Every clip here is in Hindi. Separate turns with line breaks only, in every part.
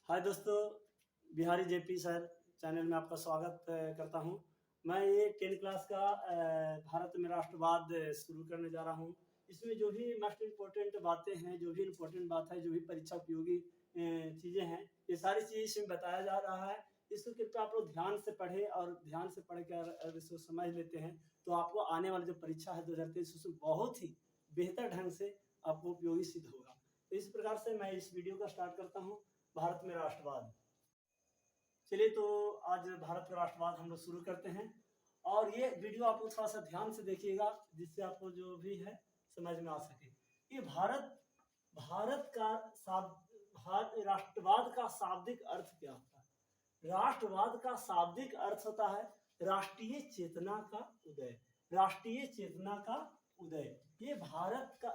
हाय दोस्तों, बिहारी जेपी सर चैनल में आपका स्वागत करता हूं। मैं ये 10 क्लास का भारत में राष्ट्रवाद शुरू करने जा रहा हूं। इसमें जो भी मोस्ट इम्पोर्टेंट बातें हैं, जो भी इम्पोर्टेंट बात है, जो भी परीक्षा उपयोगी चीज़ें हैं, ये सारी चीज़ इसमें बताया जा रहा है। इसको कृपया आप लोग ध्यान से पढ़ें और ध्यान से पढ़ कर अगर इसको समझ लेते हैं तो आपको आने वाली जो परीक्षा है 2023 उसमें बहुत ही बेहतर ढंग से आपको उपयोगी सिद्ध होगा। तो इस प्रकार से मैं इस वीडियो का स्टार्ट करता हूँ। भारत में राष्ट्रवाद। चलिए, तो आज भारत का राष्ट्रवाद हम लोग शुरू करते हैं और ये वीडियो आप लोग थोड़ा सा ध्यान से देखिएगा जिससे आपको जो भी है समझ में आ सके। ये भारत का राष्ट्रवाद का शाब्दिक अर्थ क्या होता है? राष्ट्रवाद का शाब्दिक अर्थ होता है राष्ट्रीय चेतना का उदय। राष्ट्रीय चेतना का उदय, ये भारत का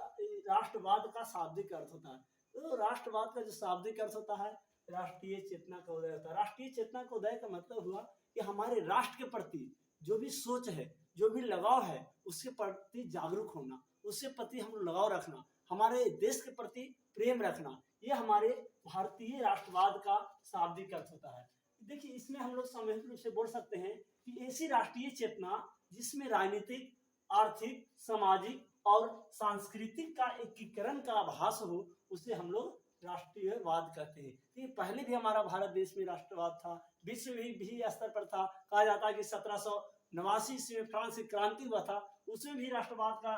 राष्ट्रवाद का शाब्दिक अर्थ होता है। तो राष्ट्रवाद का जो शाब्दिक अर्थ होता है राष्ट्रीय चेतना का उदय होता है। राष्ट्रीय चेतना का उदय का मतलब हुआ कि हमारे राष्ट्र के प्रति जो भी सोच है, जो भी लगाव है, उसके प्रति जागरूक होना, उसके प्रति हम लगाव रखना, हमारे देश के प्रति प्रेम रखना, ये हमारे भारतीय राष्ट्रवाद का शाब्दिक अर्थ होता है। देखिए, इसमें हम लोग सामूहिक रूप से बोल सकते हैं कि ऐसी राष्ट्रीय चेतना जिसमें राजनीतिक, आर्थिक, सामाजिक और सांस्कृतिक का एकीकरण का आभास हो, उसे हम लोग राष्ट्रीयवाद कहते हैं। ये पहले भी हमारा भारत देश में राष्ट्रवाद था, विश्व भी स्तर पर था। कहा जाता है कि 1789 ईस्वी में फ्रांस की क्रांति हुआ था, उसमें भी राष्ट्रवाद का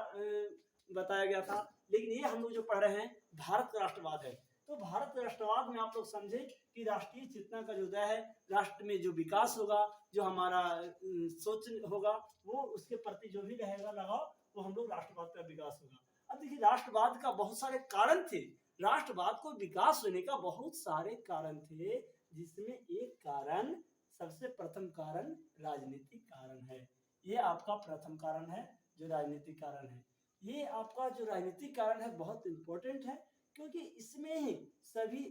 बताया गया था। लेकिन ये हम लोग जो पढ़ रहे हैं भारत का राष्ट्रवाद है। तो भारत राष्ट्रवाद में आप लोग समझे कि राष्ट्रीय चेतना का जो उदय है, राष्ट्र में जो विकास होगा, जो हमारा सोच होगा, वो उसके प्रति जो भी रहेगा लगाव, वो हम लोग राष्ट्रवाद का विकास होगा। अब देखिए, राष्ट्रवाद का बहुत सारे कारण थे। राष्ट्रवाद को विकास होने का बहुत सारे कारण थे, जिसमें एक कारण, सबसे प्रथम कारण राजनीतिक कारण है। ये आपका प्रथम कारण है जो राजनीतिक कारण है। ये आपका जो राजनीतिक कारण है बहुत इंपॉर्टेंट है, क्योंकि इसमें ही सभी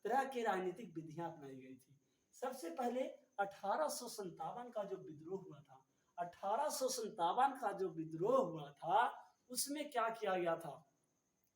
तरह के राजनीतिक विधियां अपनाई गई थी। सबसे पहले 1857 का जो विद्रोह हुआ था, 1857 का जो विद्रोह हुआ था, उसमें क्या किया गया था?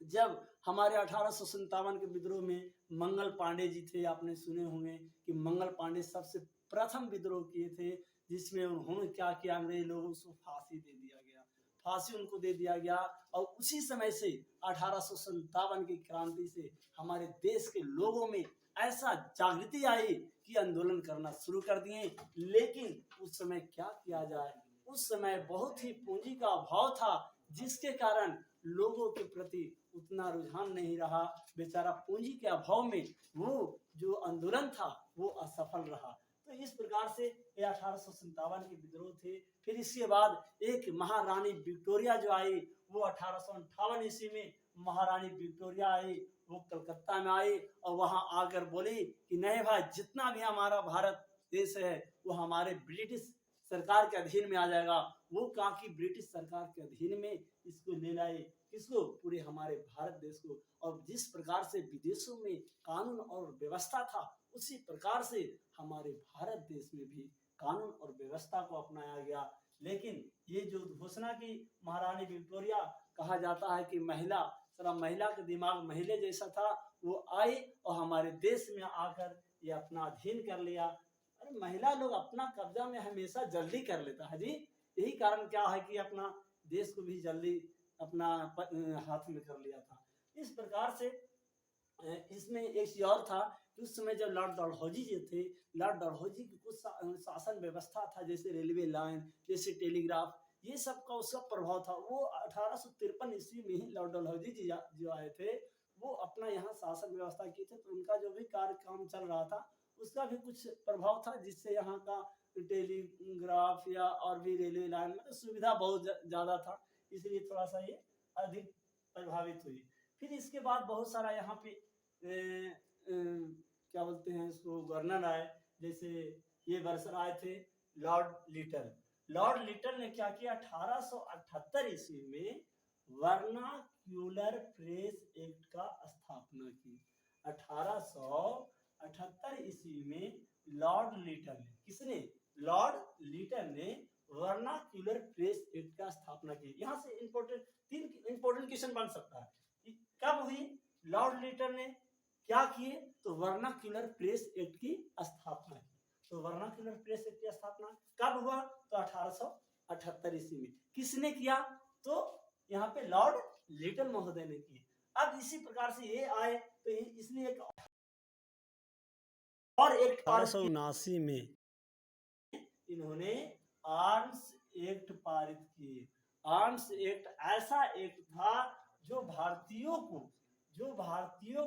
जब हमारे 1857 के विद्रोह में मंगल पांडे जी थे, आपने सुने होंगे कि मंगल पांडे सबसे प्रथम विद्रोह किए थे, जिसमें उन्होंने क्या किया, अंग्रेज लोगों को फांसी दे दिया गया, फांसी उनको दे दिया गया। और उसी समय से 1857 की क्रांति से हमारे देश के लोगों में ऐसा जागृति आई कि आंदोलन करना शुरू कर दिए। लेकिन उस समय क्या किया जाए, उस समय बहुत ही पूंजी का अभाव था, जिसके कारण लोगों के प्रति उतना रुझान नहीं रहा। बेचारा पूंजी के अभाव में वो जो आंदोलन था वो असफल रहा। तो इस प्रकार से ये 1857 के विद्रोह थे। फिर इसके बाद एक महारानी विक्टोरिया जो आई, वो 1858 ईस्वी में महारानी विक्टोरिया आई, वो कलकत्ता में आई और वहां आकर बोली कि नहीं भाई, जितना भी हमारा भारत देश है वो हमारे ब्रिटिश सरकार के अधीन में आ जाएगा। वो कहा कि ब्रिटिश सरकार के अधीन में इसको ले लाए, किसको? पूरे हमारे भारत देश को। और जिस प्रकार से विदेशों में कानून और व्यवस्था था, उसी प्रकार से हमारे भारत देश में भी कानून और व्यवस्था को अपनाया गया। लेकिन ये जो घोषणा की महारानी विक्टोरिया, कहा जाता है कि महिला, सारा महिला का दिमाग महिले जैसा था, वो आई और हमारे देश में आकर ये अपना अधीन कर लिया। अरे, महिला लोग अपना कब्जा में हमेशा जल्दी कर लेता है जी। यही कारण क्या है कि अपना देश को भी जल्दी अपना हाथ में कर लिया था। इस प्रकार से इसमें एक चीज और था कि उस समय जब लॉर्ड डलहौजी जी थे, लॉर्ड डलहौजी की कुछ शासन व्यवस्था था, जैसे रेलवे लाइन, जैसे टेलीग्राफ, ये सब का उसका प्रभाव था। वो 1853 ईस्वी में ही लॉर्ड डलहौजी जी जो आए थे, वो अपना यहाँ शासन व्यवस्था किए थे। तो उनका जो भी कार्य काम चल रहा था, उसका भी कुछ प्रभाव था, जिससे यहाँ का टेलीग्राफ या और भी रेलवे लाइन में तो सुविधा बहुत ज्यादा था, इसलिए थोड़ा सा ये अधिक प्रभावित हुई। फिर इसके बाद बहुत सारा यहाँ पे क्या बोलते हैं इसको, गवर्नर आए। जैसे ये वर्षर आए थे लॉर्ड लिटल। लॉर्ड लिटल ने क्या किया, 1878 ईस्वी में वर्नाक्यूलर प्रेस एक्ट का स्थापना की। 1878 ईस्वी में लॉर्ड लिटल ने, किसने? लॉर्ड लिटल ने वर्नाक्यूलर प्रेस एक्ट का स्थापना की। यहाँ से इंपॉर्टेंट 3 इंपॉर्टेंट क्वेश्चन बन सकता है। कब हुई? लॉर्ड लिटल ने क्या किए? तो वर्नाक्यूलर प्रेस एक्ट की स्थापना की। तो वर्नाक्यूलर प्रेस एक्ट की स्थापना कब हुआ? तो 1878 ईस्वी में। किसने किया? तो यहाँ पे लॉर्ड लिटल महोदय ने किए। अब इसी प्रकार से ये आए तो इसने एक और एक्ट 1879 में इन्होंने आर्म्स एक्ट पारित किए। आर्म्स एक्ट ऐसा एक्ट था जो भारतीयों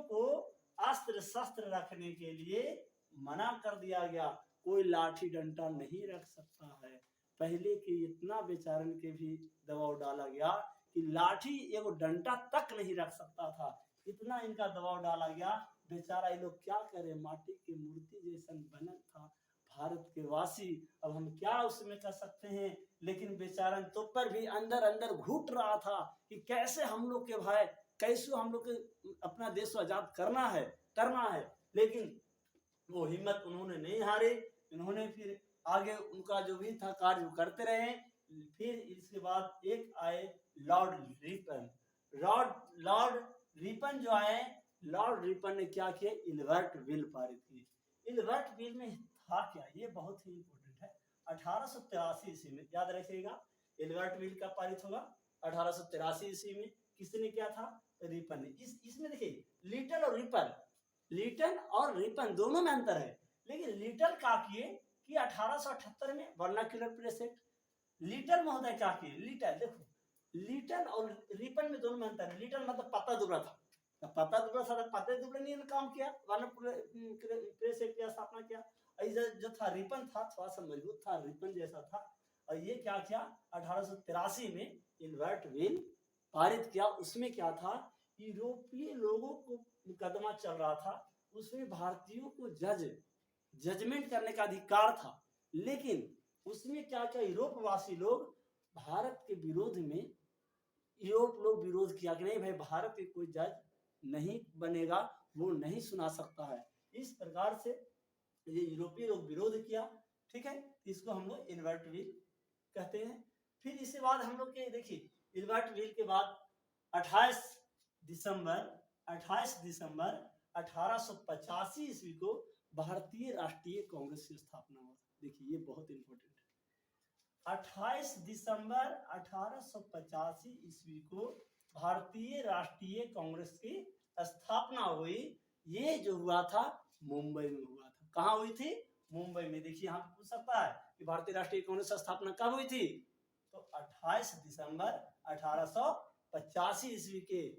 को अस्त्र शस्त्र रखने के लिए मना कर दिया गया। कोई लाठी डंडा नहीं रख सकता है। पहले के इतना बेचारन के भी दबाव डाला गया कि लाठी एगो डंडा तक नहीं रख सकता था। इतना इनका दबाव डाला गया, बेचारा ये लोग क्या करे, माटी की मूर्ति जैसन बनल था भारत के वासी। अब हम क्या उसमें कर सकते हैं? लेकिन बेचारन तो पर भी अंदर अंदर घुट रहा था कि कैसे हम लोग के भाई, कैसे हम लोग के अपना देश आजाद करना है। लेकिन वो हिम्मत उन्होंने नहीं हारे। इन्होंने फिर आगे उनका जो भी था कार्य करते रहे। फिर इसके बाद एक आए लॉर्ड रिपन। लॉर्ड रिपन जो आए, लॉर्ड रिपन ने क्या किया? इल्बर्ट बिल पारित की। इल्बर्ट बिल में था क्या? ये बहुत ही इंपॉर्टेंट है। 1883 ईस्वी में, याद रखिएगा, इल्बर्ट बिल का पारित होगा 1883 ईस्वी में। किसने किया था? रिपन ने। इसमें देखिए लिटल और रिपन दोनों में अंतर है। लेकिन लिटल क्या किए कि 1878 में वर्नाक्यूलर प्रेस एक्ट। लिटल महोदय क्या किए? लिटल और रिपन में दोनों में अंतर है। लिटल मतलब पत्ता दुबरा था, पत्ते दुबरे ने काम किया, प्रेस एक्ट की स्थापना किया। जो था रिपन था, थोड़ा सा मजबूत था, रिपन जैसा था। और ये क्या किया? 1883 में इल्बर्ट बिल पारित किया। उसमें क्या था? यूरोपीय लोगों को मुकदमा चल रहा था, उसमें भारतीयों को जजमेंट करने का अधिकार था। लेकिन उसमें क्या क्या यूरोपवासी लोग भारत के विरोध में विरोध किया कि नहीं भाई, भारत के कोई जज नहीं बनेगा, वो नहीं सुना सकता है। इस प्रकार से ये यूरोपीय लोग विरोध किया। ठीक है, इसको हम लोग इल्बर्ट बिल कहते हैं। फिर इसके बाद हम लोग के देखिए, इल्बर्ट बिल के बाद 28 दिसंबर 1885 ईस्वी को भारतीय राष्ट्रीय कांग्रेस की स्थापना हुआ। देखिए ये बहुत इंपॉर्टेंट है। 28 दिसंबर 1885 ईस्वी को भारतीय राष्ट्रीय कांग्रेस की स्थापना हुई। ये जो हुआ था मुंबई में हुआ था। कहाँ हुई थी? मुंबई में। देखिए यहाँ पूछ सकता है कि भारतीय राष्ट्रीय कांग्रेस की स्थापना कब हुई थी? तो 28 दिसंबर 1885 ईस्वी के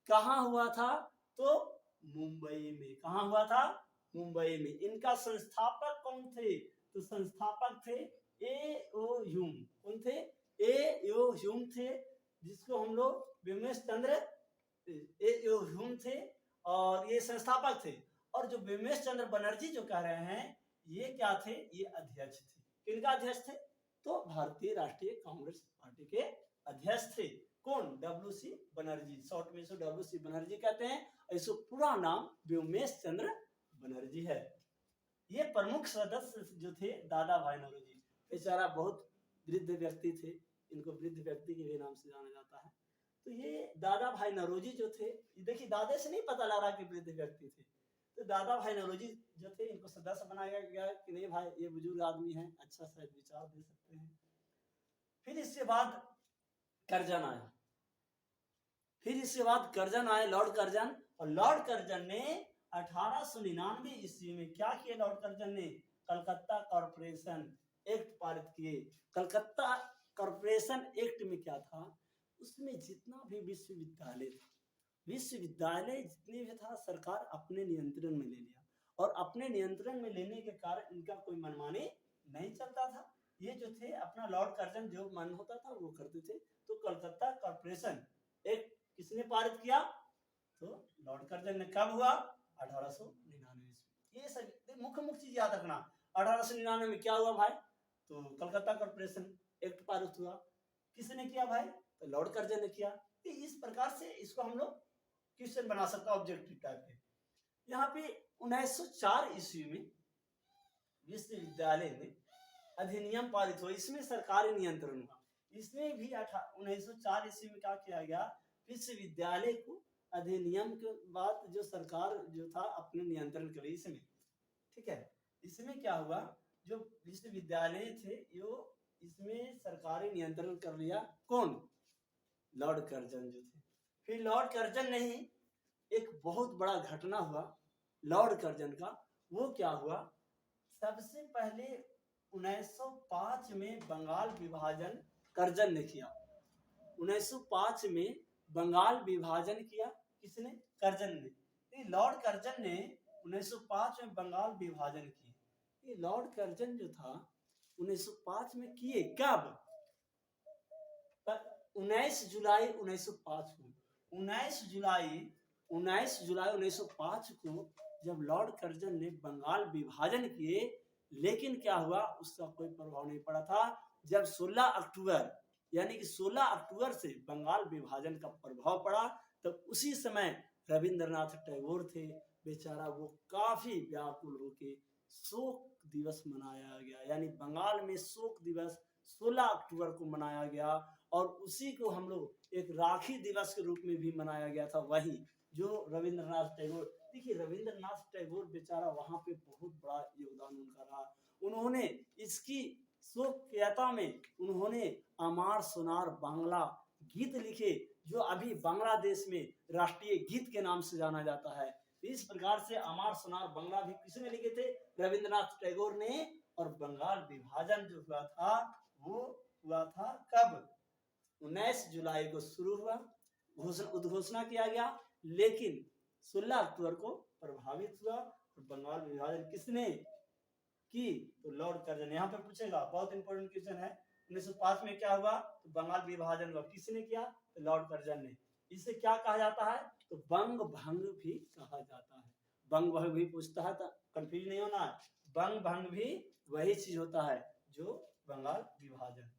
कहाँ हुआ था? तो मुंबई में। कहाँ हुआ था? मुंबई में। इनका संस्थापक कौन थे? तो संस्थापक थे ए.ओ. ह्यूम। कौन थे? ए.ओ. ह्यूम थे, जिसको हम लोग बिमलेश चंद्र ए.ओ. ह्यूम थे और ये संस्थापक थे। और जो बिमलेश चंद्र बनर्जी जो कह रहे हैं, ये क्या थे? ये अध्यक्ष थे। किनका अध्यक्ष थे? तो भारतीय राष्ट्रीय कांग्रेस पार्टी के अध्यक्ष थे। कौन? डब्ल्यू.सी. बनर्जी। शॉर्ट में इसको डब्ल्यू.सी. बनर्जी कहते हैं। इसको पूरा नाम बिमलेश चंद्र बनर्जी है। ये प्रमुख सदस्य जो थे दादा भाई नौरोजी। बेचारा बहुत वृद्ध व्यक्ति थे, इनको वृद्ध व्यक्ति के भी नाम से जाना जाता है। तो ये दादा भाई नौरोजी जो थे, देखिए दादे से नहीं पता लग रहा कि वृद्ध व्यक्ति थे। तो दादा भाई नौरोजी जो थे, इनको सदस्य बनाया गया कि नहीं भाई ये बुजुर्ग आदमी है, अच्छा सा विचार दे सकते हैं। फिर इसके बाद कर्जन आए, लॉर्ड कर्जन। और लॉर्ड कर्जन ने 1899 ईस्वी में क्या किया? लॉर्ड कर्जन ने कलकत्ता कॉर्पोरेशन एक्ट पारित किए। कलकत्ता कॉर्पोरेशन एक्ट में क्या था? उसमें जितना भी विश्वविद्यालय जितने भी था, सरकार अपने नियंत्रण में ले लिया। और अपने नियंत्रण में लेने के कारण इनका कोई मनमानी नहीं चलता था। ये जो थे अपना लॉर्ड कर्जन जो मन होता था वो करते थे। तो कलकत्ता कॉर्पोरेशन एक्ट किसने पारित किया? तो लॉर्ड कर्जन ने। कब हुआ? 1899 ईस्वी। ये सब मुख्य चीज याद रखना। 1899 में क्या हुआ भाई? तो कलकत्ता कॉर्पोरेशन एक्ट पारित हुआ। किसने किया भाई? तो लॉर्ड कर्जन ने किया। तो इस प्रकार से इसको हम लोग क्वेश्चन बना सकते हैं ऑब्जेक्टिव टाइप के। यहाँ पे 1904 ईस्वी में विश्वविद्यालय में अधिनियम पारित हुआ। इसमें सरकारी नियंत्रण हुआ। इसमें भी 1904 ईस्वी में क्या किया गया? विश्वविद्यालय को अधिनियम के बाद जो सरकार जो था अपने नियंत्रण करी इसमें, ठीक है। इसमें क्या हुआ, जो विश्वविद्यालय थे यो इसमें सरकारी नियंत्रण कर लिया कौन, लॉर्ड कर्जन जो थे। फिर लॉर्ड कर्जन ने ही एक बहुत बड़ा घटना हुआ लॉर्ड कर्जन का। वो क्या हुआ, सबसे पहले 1905 में बंगाल विभाजन कर्जन ने किया। 1905 में बंगाल विभाजन किया, किसने, कर्जन ने। ये लॉर्ड कर्जन ने 1905 में बंगाल विभाजन किया। ये लॉर्ड कर्जन जो था 1905 में किए कब, 19 जुलाई 1905 को। 19 जुलाई 1905 को जब लॉर्ड कर्जन ने बंगाल विभाजन किए, लेकिन क्या हुआ, उसका कोई प्रभाव नहीं पड़ा था। जब 16 अक्टूबर यानी कि 16 अक्टूबर से बंगाल विभाजन का प्रभाव पड़ा, तब उसी समय रविंद्रनाथ टैगोर थे बेचारा, वो काफी व्याकुल होके शोक दिवस मनाया गया, यानी बंगाल में शोक दिवस 16 अक्टूबर को मनाया गया। और उसी को हम लोग एक राखी दिवस के रूप में भी मनाया गया था। वही जो रविंद्रनाथ टैगोर, देखिए रविंद्रनाथ टैगोर बेचारा वहां पे बहुत बड़ा योगदान उनका रहा। उन्होंने इसकी शोकयात्रा में उन्होंने अमार सोनार बांग्ला गीत लिखे, जो अभी बांग्लादेश में राष्ट्रीय गीत के नाम से जाना जाता है। इस प्रकार से अमार सोनार बांग्ला भी किसने लिखे थे, रविंद्रनाथ टैगोर ने। और बंगाल विभाजन जो हुआ था वो हुआ था कब, 19 जुलाई को शुरू हुआ, उद्घोषणा किया गया, लेकिन 16 अक्टूबर को प्रभावित हुआ। और बंगाल विभाजन किसने की, तो लॉर्ड कर्जन। यहाँ पे पूछेगा, बहुत इंपॉर्टेंट क्वेश्चन है। 1905 में क्या हुआ, तो बंगाल विभाजन हुआ, किसने किया, तो लॉर्ड कर्जन ने। इसे क्या कहा जाता है, तो बंग भंग भी कहा जाता है। बंग भंग भी पूछता है, तो कंफ्यूज नहीं होना है। बंग भंग भी वही चीज होता है जो बंगाल विभाजन।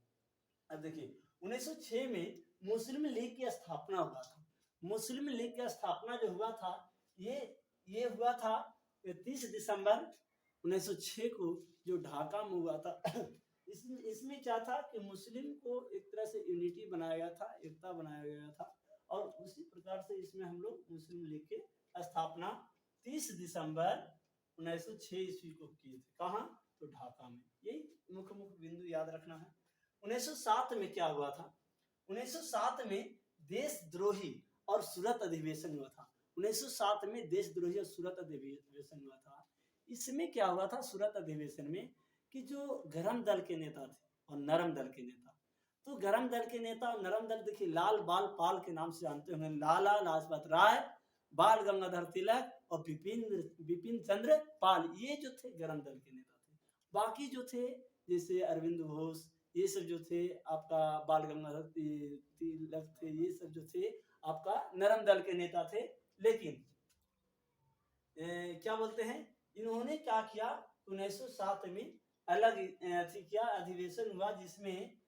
अब देखिए 1906 में मुस्लिम लीग की स्थापना हुआ था। मुस्लिम लीग की स्थापना जो हुआ था, ये हुआ था 30 दिसंबर 1906 को, जो ढाका में हुआ था। इसमें क्या था कि मुस्लिम को एक तरह से यूनिटी बनाया गया था, एकता बनाया गया था। और उसी प्रकार से इसमें हम लोग मुस्लिम लीग की स्थापना 30 दिसंबर 1906 ईस्वी को किए थे। कहाँ, तो ढाका में। यही मुख्य बिंदु याद रखना है। 1907 में क्या हुआ था, 1907 में देशद्रोही और सूरत अधिवेशन हुआ था। 1907 में देशद्रोही और सूरत अधिवेशन हुआ था। इसमें क्या हुआ था सूरत अधिवेशन में, कि जो गरम दल के नेता थे और नरम दल के नेता, तो गरम दल के नेता और नरम दल, देखिए लाल बाल पाल के नाम से जानते होंगे, लाला लाजपत राय, बाल गंगाधर तिलक और बिपिन चंद्र पाल, ये जो थे गरम दल के नेता थे। बाकी जो थे जैसे अरविंद घोष, ये सब जो थे आपका बाल गंगाधर तिलक थे, ये सब जो थे आपका नरम दल के नेता थे। लेकिन क्या बोलते हैं, इन्होंने क्या किया, 1907 में अलग किया, अधिवेशन हुआ, जिसमें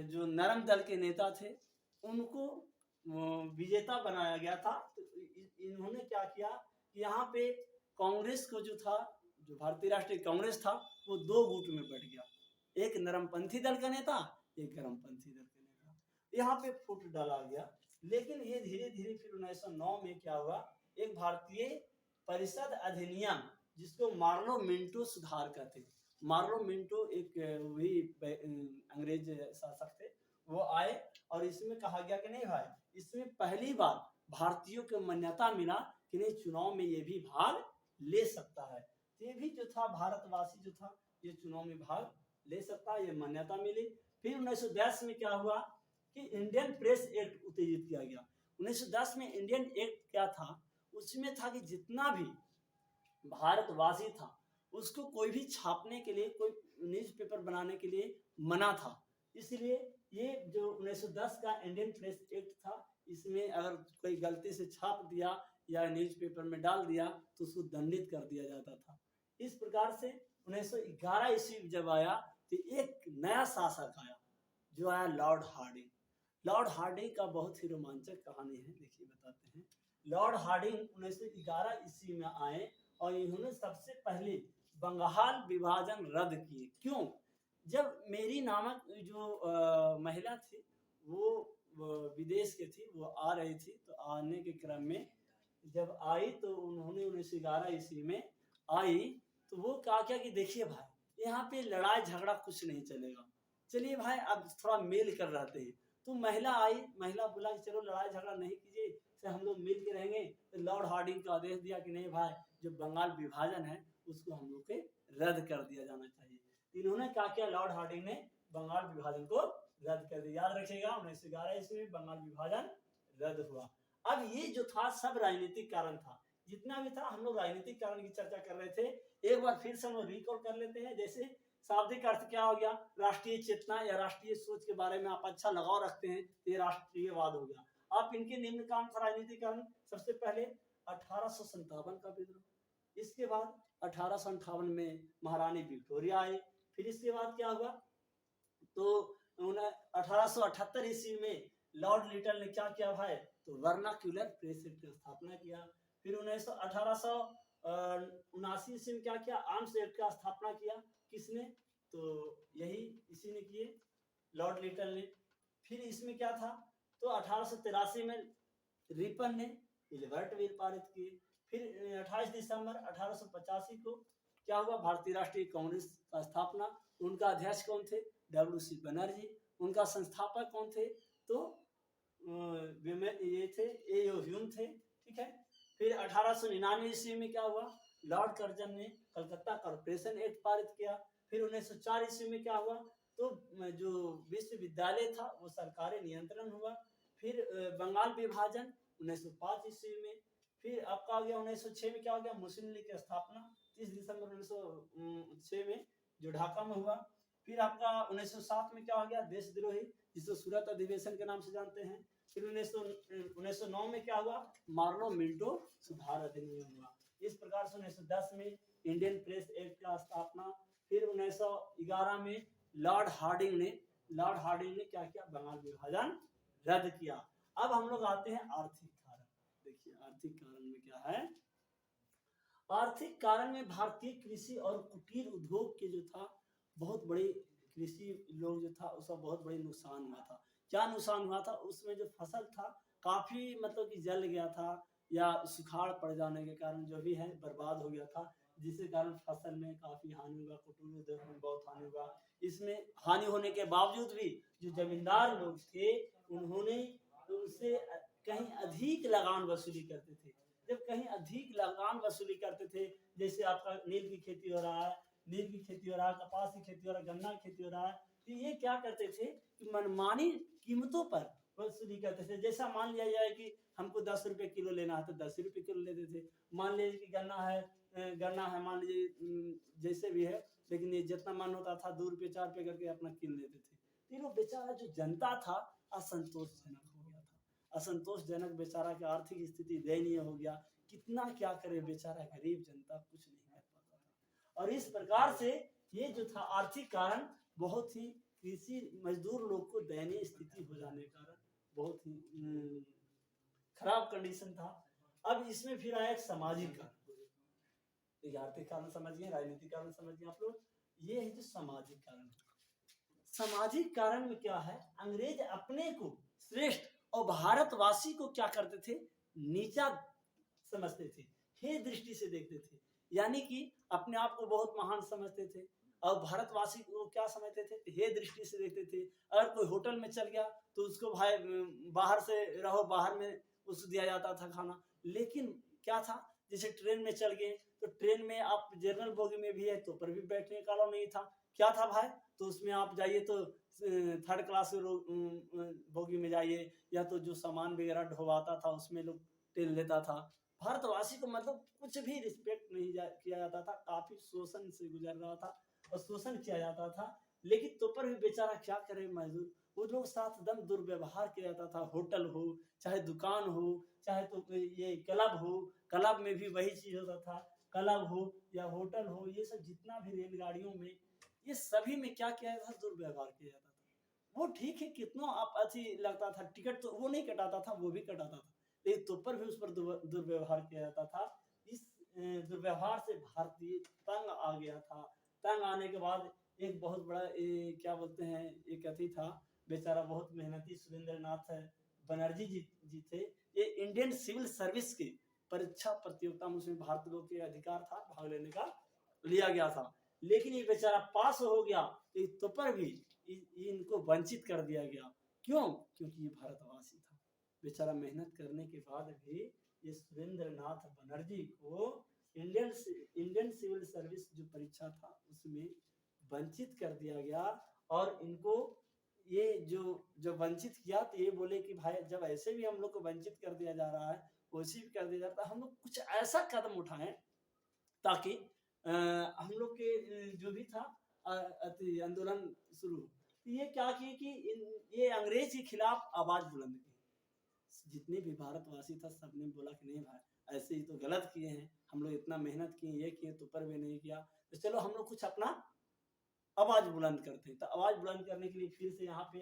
जो नरम दल के नेता थे उनको विजेता बनाया गया था। तो इन्होंने क्या किया, यहाँ पे कांग्रेस को जो था, जो भारतीय राष्ट्रीय कांग्रेस था, वो दो गुट में बढ़ गया, एक नरमपंथी दल का नेता, एक गरमपंथी दल का नेता। यहाँ पे फुट डाला गया। लेकिन ये धीरे धीरे फिर 1909 में क्या हुआ, एक भारतीय परिषद अधिनियम, जिसको मार्लो मिंटो सुधार कहते हैं। मार्लो मिंटो एक वही अंग्रेज शासक थे, वो आए और इसमें कहा गया कि नहीं भाई, इसमें पहली बार भारतीयों को मान्यता मिला कि नहीं, चुनाव में ये भी भाग ले सकता है। ये भी जो था भारतवासी जो था, ये चुनाव में भाग ले सकता है, ये मान्यता मिली। फिर 1910 में क्या हुआ कि इंडियन प्रेस एक्ट उत्तेजित किया गया। 1910 में इंडियन एक्ट क्या था, उसमें था कि जितना भी भारतवासी था उसको कोई भी छापने के लिए, कोई न्यूज़पेपर बनाने के लिए मना था। इसलिए ये जो 1910 का इंडियन प्रेस एक्ट था, इसमें अगर कोई गलती से छाप दिया या न्यूज़पेपर में डाल दिया तो उसको दंडित कर दिया जाता था। इस प्रकार से 1911 ईस्वी जब आया तो एक नया शासक आया, जो आया लॉर्ड हार्डिंग। लॉर्ड हार्डिंग का बहुत ही रोमांचक कहानी है, देखिए बताते हैं। लॉर्ड हार्डिंग 1911 ईस्वी में आए और इन्होंने सबसे पहले बंगाल विभाजन रद्द किए। क्यों, जब मेरी नामक जो महिला थी, वो वो विदेश के थी, वो आ रही थी, तो आने के क्रम में जब आई तो उन्होंने 1911 ईस्वी में आई, तो वो कहा क्या कि देखिए भाई, यहाँ पे लड़ाई झगड़ा कुछ नहीं चलेगा, चलिए भाई अब थोड़ा मिल कर रहते हैं। तो महिला आई, महिला बोला कि चलो लड़ाई झगड़ा नहीं कीजिए, से हम लोग मिल के रहेंगे। तो लॉर्ड हार्डिंग को आदेश दिया कि नहीं भाई, जो बंगाल विभाजन है उसको हम लोग के रद्द कर दिया जाना चाहिए। इन्होंने क्या किया, लॉर्ड हार्डिंग ने बंगाल विभाजन को रद्द कर दिया। याद रखिएगा 1911 ईस्वी में बंगाल विभाजन रद्द हुआ। अब ये जो था सब राजनीतिक कारण था, जितना भी था हम लोग राजनीतिक कारण की चर्चा कर रहे थे। एक बार फिर से हम लोग रिकॉल कर लेते हैं। जैसे शाब्दिक अर्थ क्या हो गया, राष्ट्रीय चेतना या राष्ट्रीय सोच के बारे में आप अच्छा लगाव रखते हैं, ये राष्ट्रीयवाद हो गया। आप इनके निम्न काम था राजनीतिक कारण, सबसे पहले 1857 का विद्रोह, इसके बाद 1858 में महारानी विक्टोरिया आई, फिर इसके बाद क्या हुआ, तो 1878 ईस्वी में लॉर्ड लिटल ने क्या किया भाई, तो वर्नाक्यूलर प्रेस एक्ट की स्थापना किया। फिर 1879 ईस्वी में क्या किया, आर्म्स एक्ट का स्थापना किया। किसने, तो यही इसी ने किए, लॉर्ड लिटल ने। फिर इसमें क्या था, तो 1883 में रिपन ने इलबर्ट बिल पारित किए। फिर 28 दिसंबर 1885 को क्या हुआ, भारतीय राष्ट्रीय कांग्रेस का स्थापना। उनका अध्यक्ष कौन थे, डब्ल्यू.सी. बनर्जी। उनका संस्थापक कौन थे, तो ये थे ए.ओ. ह्यूम थे, ठीक है। फिर 1899 ईस्वी में क्या हुआ, लॉर्ड कर्जन ने कलकत्ता कॉर्पोरेशन एक्ट पारित किया। फिर 1904 ईस्वी में क्या हुआ, तो जो विश्वविद्यालय था वो सरकारी नियंत्रण हुआ। फिर बंगाल विभाजन 1905 ईस्वी में। फिर आपका आ गया 1906 में क्या हो गया, मुस्लिम लीग की स्थापना 30 दिसंबर 1906 में, जो ढाका में हुआ। फिर आपका 1907 में क्या हो गया, देशद्रोही, जिसे सूरत अधिवेशन के नाम से जानते हैं। फिर 1909 में क्या हुआ, मार्लो मिंटो सुधार अधिनियम हुआ। इस प्रकार से 1910 में इंडियन प्रेस एक्ट का स्थापना। फिर 1911 में लॉर्ड हार्डिंग ने क्या किया, बंगाल विभाजन रद्द किया। अब हम लोग आते हैं आर्थिक कारण। देखिए आर्थिक कारण में क्या है, आर्थिक कारण में भारतीय कृषि और कुटीर उद्योग के जो था, बहुत बड़े कृषि लोग जो था उसका बहुत बड़े नुकसान हुआ था। क्या नुकसान हुआ था, उसमें जो फसल था काफी मतलब कि जल गया था, या सुखाड़ पड़ जाने के कारण जो भी है बर्बाद हो गया था, जिसके कारण फसल में काफी हानि हुआ, कुटीर उद्योग में बहुत हानि हुआ। इसमें हानि होने के बावजूद भी जो जमींदार लोग थे उन्होंने उससे कहीं अधिक लगान वसूली करते थे। जब कहीं अधिक लगान वसूली करते थे, जैसे आपका नील की खेती हो रहा है, कपास की खेती हो रहा है, गन्ना की खेती हो रहा है, तो ये क्या करते थे कि मनमानी कीमतों पर वसूली करते थे। जैसा मान लिया जाए कि हमको 10 रुपए किलो लेना है तो 10 रुपए किलो लेते थे। मान लीजिए कि गन्ना है मान लीजिए जैसे भी है, लेकिन ये जितना मन होता था 2 रुपए 4 रुपए करके अपना किन लेते थे। तीनों बेचारा जो जनता था असंतोषजनक हो गया था, असंतोषजनक, बेचारा की आर्थिक स्थिति दयनीय हो गया। कितना क्या करे बेचारा, गरीब जनता कुछ नहीं कर पाता था। और इस प्रकार से ये जो था आर्थिक कारण, बहुत ही कृषि मजदूर लोग को दयनीय स्थिति हो जाने के कारण बहुत ही खराब कंडीशन था। अब इसमें फिर आया एक सामाजिक कारण। आर्थिक कारण समझ गए, राजनीतिक कारण समझ गए आप लोग, ये है जो सामाजिक कारण। सामाजिक कारण में क्या है, अंग्रेज अपने को श्रेष्ठ और भारतवासी को क्या करते थे, नीचा समझते थे, हे दृष्टि से देखते थे। यानी कि अपने आप को बहुत महान समझते थे, और भारतवासी को क्या समझते थे, हे दृष्टि से देखते थे। अगर कोई होटल में चल गया तो उसको भाई बाहर से रहो, बाहर में उसको दिया जाता था खाना। लेकिन क्या था, जैसे ट्रेन में चल गए तो ट्रेन में आप जनरल बोगी में भी है तो पर भी बैठने का अलाउ नहीं था। क्या था भाई, तो उसमें आप जाइए तो 3rd क्लास बोगी में जाइए, या तो जो सामान वगैरह ढोवाता था उसमें लोग टेल लेता था। भारतवासी को मतलब कुछ भी रिस्पेक्ट नहीं किया जाता था, काफी शोषण से गुजर रहा था और शोषण किया जाता था। लेकिन तो पर भी बेचारा क्या करे मजदूर, वो लोग साथ दम दुर्व्यवहार किया जाता था। होटल हो चाहे दुकान हो, चाहे तो ये क्लब हो, क्लब में भी वही चीज होता था। क्लब हो या होटल हो, ये सब जितना भी रेलगाड़ियों में, ये सभी में क्या किया जाता था, दुर्व्यवहार किया जाता था। वो ठीक है, कितना आप अच्छी लगता था, टिकट तो वो नहीं कटाता था, वो भी कटाता था, लेकिन तो पर भी उस पर दुर्व्यवहार किया जाता था। इस दुर्व्यवहार से भारतीय तंग आ गया था। तंग आने के बाद एक बहुत बड़ा क्या बोलते हैं, एक अति था बेचारा बहुत मेहनती सुरेंद्रनाथ बनर्जी जी थे। ये इंडियन सिविल सर्विस की परीक्षा प्रतियोगिता में उसमें भारतीयों के अधिकार था भाग लेने का, लिया गया था, लेकिन ये बेचारा पास हो गया तो पर भी इनको वंचित कर दिया गया। क्यों? क्योंकि ये भारतवासी था। बेचारा मेहनत करने के बाद भी ये सुरेंद्रनाथ बनर्जी को इंडियन सिविल सर्विस जो परीक्षा था उसमें वंचित कर दिया गया। और इनको ये जो वंचित किया तो ये बोले कि भाई जब ऐसे भी हम लोग को वंचित कर दिया जा रहा है, वैसे भी कर दिया जाता है, हम लोग कुछ ऐसा कदम उठाएं ताकि हम लोग के जो भी था आंदोलन शुरू। तो ये क्या किए कि ये अंग्रेज के खिलाफ आवाज बुलंद की। जितने भी भारतवासी था सबने बोला कि नहीं भाई ऐसे ही तो गलत किए हैं, हम लोग इतना मेहनत किए, ये किए तो पर भी नहीं किया, तो चलो हम लोग कुछ अपना आवाज बुलंद करते हैं। तो आवाज बुलंद करने के लिए फिर से यहाँ पे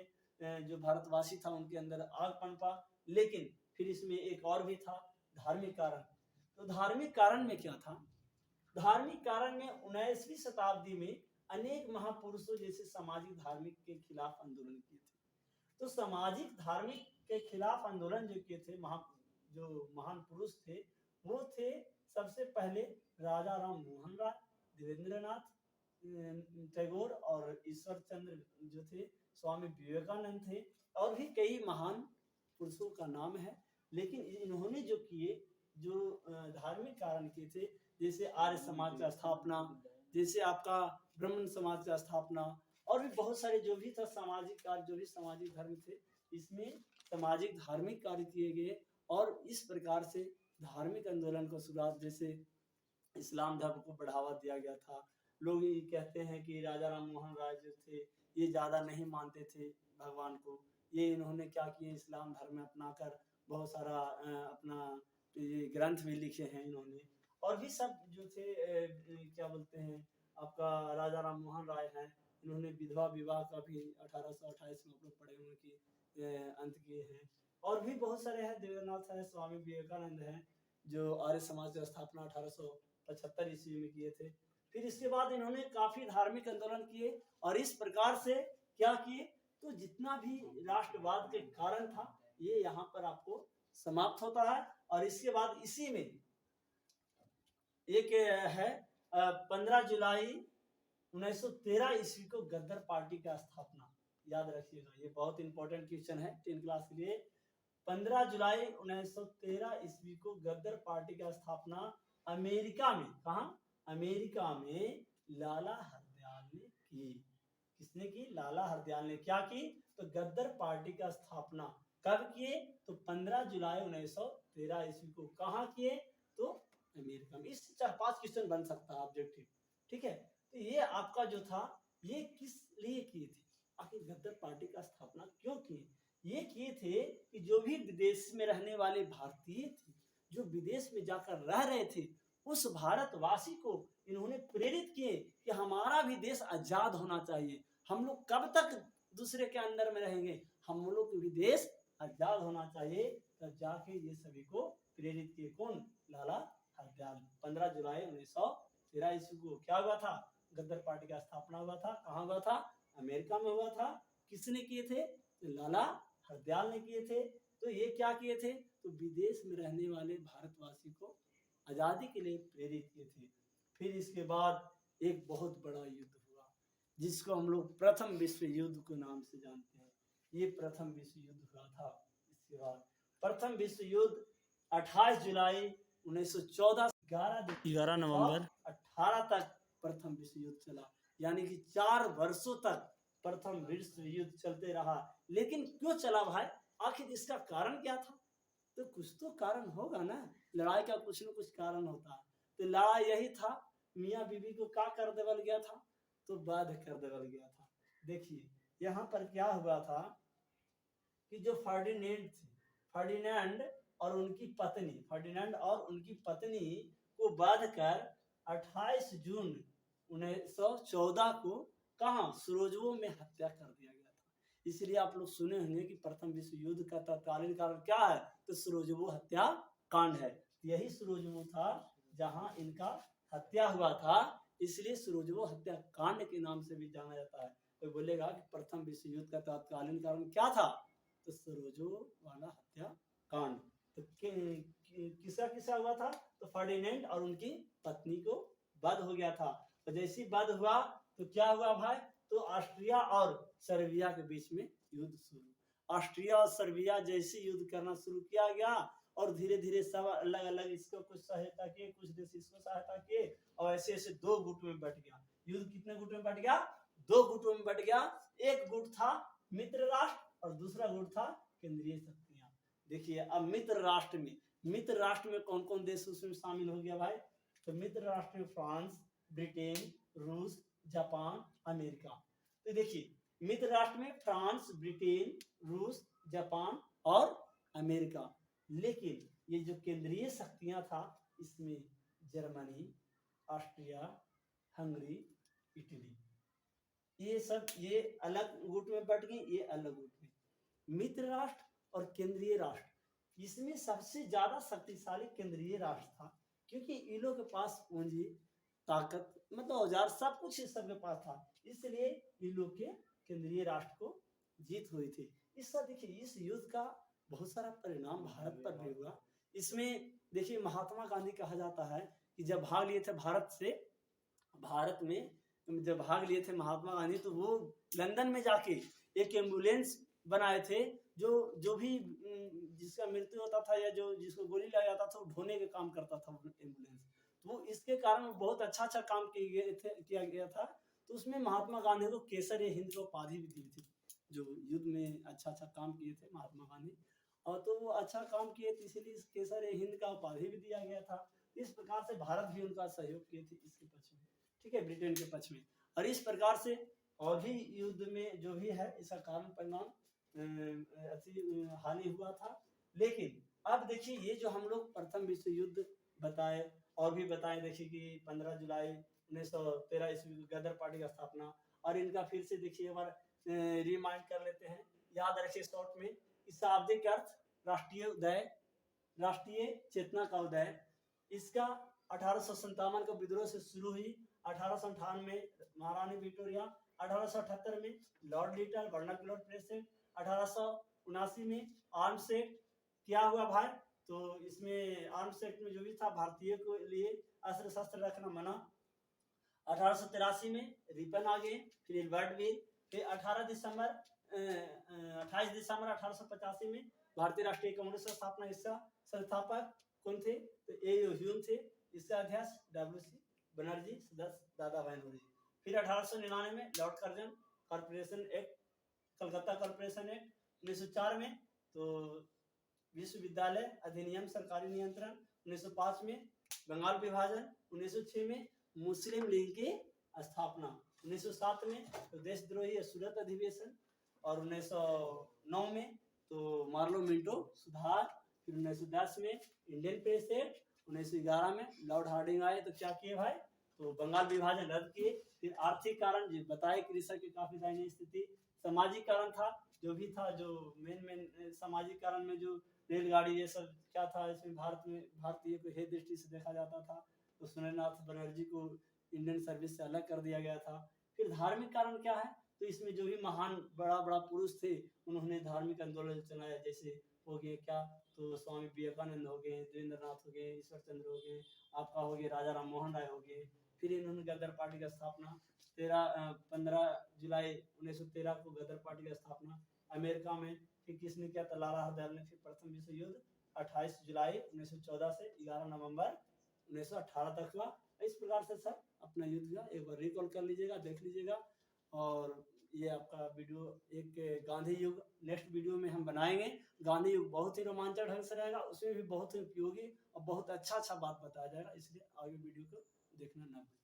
जो भारतवासी था उनके अंदर आग पनपा। लेकिन फिर इसमें एक और भी था, धार्मिक कारण। तो धार्मिक कारण में क्या था? धार्मिक कारण में 19वीं शताब्दी में अनेक महापुरुषों जैसे सामाजिक धार्मिक के खिलाफ आंदोलन किए थे। तो सामाजिक धार्मिक के खिलाफ आंदोलन जो किए थे जो महान पुरुष थे, वो थे सबसे पहले राजा राम मोहन राय, देवेंद्रनाथ टैगोर और ईश्वर चंद्र जो थे, स्वामी विवेकानंद थे, और भी कई महान पुरुषों का नाम है। लेकिन इन्होंने जो किए, जो धार्मिक कारण किए थे, जैसे आर्य समाज का स्थापना, जैसे आपका ब्राह्मण समाज का स्थापना, और भी बहुत सारे जो भी था सामाजिक कार्य, जो भी सामाजिक धर्म थे, इसमें सामाजिक धार्मिक कार्य किए गए। और इस प्रकार से धार्मिक आंदोलन को शुरुआत, जैसे इस्लाम धर्म को बढ़ावा दिया गया था। लोग ये कहते हैं कि राजा राम मोहन राय जो थे ये ज़्यादा नहीं मानते थे भगवान को, ये इन्होंने क्या किए, इस्लाम धर्म में अपनाकर बहुत सारा अपना ये ग्रंथ भी लिखे हैं इन्होंने। और भी सब जो थे क्या बोलते हैं, आपका राजा राम मोहन राय हैं, इन्होंने विधवा विवाह का भी 1828 में आप लोग पढ़े होंगे कि अंत किए हैं। और भी बहुत सारे हैं, देवेंद्रनाथ है, स्वामी विवेकानंद हैं, जो आर्य समाज की स्थापना 1875 ईस्वी में किए थे। फिर इसके बाद इन्होंने काफी धार्मिक आंदोलन किए, और इस प्रकार से क्या किए, तो जितना भी राष्ट्रवाद के कारण था ये यहाँ पर आपको समाप्त होता है। और इसके बाद इसी में एक है 15 जुलाई 1913 ईस्वी को गद्दार पार्टी का स्थापना। याद रखिएगा, ये बहुत इंपॉर्टेंट क्वेश्चन है 10 क्लास के लिए। 15 जुलाई 1913 ईस्वी को गद्दार पार्टी का स्थापना अमेरिका में, कहा? अमेरिका में लाला हरदयाल ने की। किसने की? लाला हरदयाल ने क्या की? तो गद्दार पार्टी का स्थापना कब किए? तो 15 जुलाई 1913 ईस्वी को। कहाँ किए? तो अमेरिका में। इससे 4-5 क्वेश्चन बन सकता है ऑब्जेक्टिव, ठीक है। तो ये आपका जो था ये किस लिए किए थे, आखिर गद्दार पार्टी का स्थापना क्यों किए? ये किए थे कि जो भी विदेश में रहने वाले भारतीय थे, जो विदेश में जाकर रह रहे थे, उस भारतवासी को इन्होंने प्रेरित किए कि हमारा भी देश आजाद होना चाहिए, हम लोग कब तक दूसरे के अंदर में रहेंगे, हम लोग को भी देश आजाद होना चाहिए। तब जाके ये सभी को प्रेरित किए। कौन? लाला हरदयाल। 15 जुलाई 1913 ईस्वी को क्या हुआ था? गद्दार पार्टी का स्थापना हुआ था। कहाँ हुआ था? अमेरिका में हुआ था। किसने किए थे? तो लाला हरदयाल ने किए थे। तो ये क्या किए थे? तो विदेश में रहने वाले भारतवासी को आजादी के लिए प्रेरित किए थे। फिर इसके बाद एक बहुत बड़ा युद्ध हुआ, जिसको हम लोग प्रथम विश्व युद्ध के नाम से जानते हैं। ये प्रथम विश्व युद्ध हुआ था। इसके बाद प्रथम विश्व युद्ध 28 जुलाई 1914 11 नवंबर 18 तक प्रथम विश्व युद्ध चला। यानी कि 4 वर्षों तक प्रथम विश्व युद्ध चलते रहा। लेकिन क्यों चला भाई? आखिर इसका कारण क्या था? तो कुछ तो कारण होगा ना, लड़ाई का कुछ न कुछ कारण होता है। तो लड़ाई यही था, मियाँ बीवी को क्या कर देवल गया था? तो बाध्य कर देवल गया था। देखिए यहाँ पर क्या हुआ था कि जो फर्डिनेंड और उनकी पत्नी को बांध कर 28 जून 1914 को कहाँ? सुरोजवो में हत्या कर दिया गया था। इसलिए आप लोग सुने होंगे कि प्रथम विश्व युद्ध का तत्कालीन कारण क्या है? तो सुरोजवो हत्या कांड है। यही सुरोजवो था जहां इनका हत्या हुआ था, इसलिए सुरोजवो हत्या कांड के नाम से भी जाना जाता है। कोई बोलेगा कि प्रथम विश्व युद्ध का तत्कालीन कारण क्या था, तो सरोजो वाला हत्याकांड। तो किसका किस्सा हुआ था, तो फर्डिनेंड और उनकी पत्नी को वध हो गया था। तो जैसी वध हुआ तो क्या हुआ भाई, तो ऑस्ट्रिया और सर्बिया के बीच में युद्ध शुरू। ऑस्ट्रिया और सर्बिया जैसे युद्ध करना शुरू किया गया और धीरे धीरे सब अलग अलग, इसको कुछ सहायता किए, कुछ देश इसको सहायता किए, और ऐसे ऐसे दो गुट में बट गया युद्ध। कितने गुट में बट गया, दो गुटों में बट गया। एक गुट था मित्र राष्ट्र और दूसरा गुट था केंद्रीय शक्तियां। देखिए अब मित्र राष्ट्र में कौन कौन देश उसमें शामिल हो गया भाई, तो मित्र राष्ट्र में फ्रांस, ब्रिटेन, रूस, जापान, अमेरिका। तो देखिए मित्र राष्ट्र में फ्रांस, ब्रिटेन, रूस, जापान और अमेरिका। लेकिन ये जो केंद्रीय शक्तियां था इसमें जर्मनी, ऑस्ट्रिया, हंगरी, इटली, ये सब ये अलग गुट में बट गए, ये अलग गुट में। मित्र राष्ट्र और केंद्रीय राष्ट्र, इसमें सबसे ज्यादा शक्तिशाली केंद्रीय राष्ट्र था, क्योंकि इन लोगों के पास पूंजी, ताकत, मतलब औजार सब कुछ इस सबके पास था, इसलिए इन लोग के केंद्रीय राष्ट्र को जीत हुई थी। इसका देखिए इस युद्ध का बहुत सारा परिणाम भारत पर भी हुआ। इसमें देखिए महात्मा गांधी कहा जाता है कि जब भाग लिए थे भारत में जब भाग लिए थे महात्मा गांधी, तो वो लंदन में जाके एक एम्बुलेंस बनाए थे, जो भी जिसका मृत्यु होता था या जो जिसको गोली लगा जाता था वो ढोने के काम करता था एम्बुलेंस। तो इसके कारण बहुत अच्छा काम किया गया था। तो उसमें महात्मा गांधी को केसर हिंद को उपाधि भी दी थी, जो युद्ध में अच्छा काम किए थे महात्मा गांधी, और तो वो अच्छा काम किए थे इसलिए इस केसर हिंद का उपाधि भी दिया गया था। इस प्रकार से भारत भी उनका सहयोग किए थे इसके पक्ष में, ठीक है, ब्रिटेन के पक्ष में। और इस प्रकार से और भी युद्ध में जो भी है इसका कारण परिणाम हानि हुआ था। लेकिन अब देखिए ये जो हम लोग प्रथम विश्व युद्ध बताए और भी बताए, देखिए कि 15 जुलाई 1913 ईस्वी को गदर पार्टी का स्थापना, और इनका फिर से देखिए एक बार रिमाइंड कर लेते हैं, याद रखिए शॉर्ट में। इस शाब्दिक अर्थ राष्ट्रीय उदय, राष्ट्रीय चेतना का उदय। इसका 1857 का विद्रोह से शुरू हुई, 1858 में महारानी विक्टोरिया, 1878 में Lord little vernacular press act, 1879 में आर्म्स एक्ट। क्या हुआ भाई, तो इसमें आर्म्स एक्ट में जो भी था भारतीय को लिए अस्त्र शस्त्र रखना मना। 1883 में रिपन आ गए, फिर एल्बर्ट विल, फिर 28 दिसंबर 1885 में भारतीय राष्ट्रीय कांग्रेस का स्थापना। इसका संस्थापक कौन थे, तो ए ह्यूम थे, इसका अध्यक्ष डब्ल्यू.सी. बनर्जी, सदस्य दादा भाई नौरोजी। फिर 1899 में Lord Curzon corporation act, Calcutta corporation act. 1904 में तो विश्वविद्यालय अधिनियम सरकारी नियंत्रण। 1905 में बंगाल विभाजन। 1906 में मुस्लिम लीग की स्थापना। 1907 में तो देशद्रोही सूरत अधिवेशन, और 1909 में तो मार्लो मिंटो सुधार। फिर 1910 में इंडियन प्रेस एक्ट। 1911 में लॉर्ड हार्डिंग आए, तो क्या किए भाई, तो बंगाल विभाजन रद्द किए। फिर आर्थिक कारण जो बताए, कृषक की काफी दयनीय स्थिति। सामाजिक कारण था जो भी था, जो मेन सामाजिक कारण में जो रेलगाड़ी ये सब क्या था, इसमें भारत में भारतीय को हे दृष्टि से देखा जाता था, तो सुरेंद्रनाथ बनर्जी को इंडियन सर्विस से अलग कर दिया गया था। फिर धार्मिक कारण क्या है, तो इसमें जो भी महान बड़ा बड़ा पुरुष थे उन्होंने धार्मिक आंदोलन चलाया, जैसे हो गए क्या, तो स्वामी विवेकानंद हो गए, देवेंद्रनाथ हो गए, ईश्वर चंद्र हो गए, आपका हो गए राजा राम मोहन राय हो गए। फिर इन्होंने गदर पार्टी का स्थापना 15 जुलाई 1913 को गदर पार्टी का स्थापना अमेरिका में। फिर किसने किया, तो लाला हरदयाल ने। फिर प्रथम विश्व युद्ध 28 जुलाई 1914 से 11 नवंबर 1918 तक हुआ। इस प्रकार से सर अपना युद्ध का एक बार रिकॉल कर लीजिएगा, देख लीजिएगा। और ये आपका वीडियो एक गांधी युग नेक्स्ट वीडियो में हम बनाएंगे। गांधी युग बहुत ही रोमांचक ढंग से रहेगा, उसमें भी बहुत ही उपयोगी और बहुत अच्छा बात बताया जाएगा, इसलिए आगे वीडियो को देखना ना भूलें।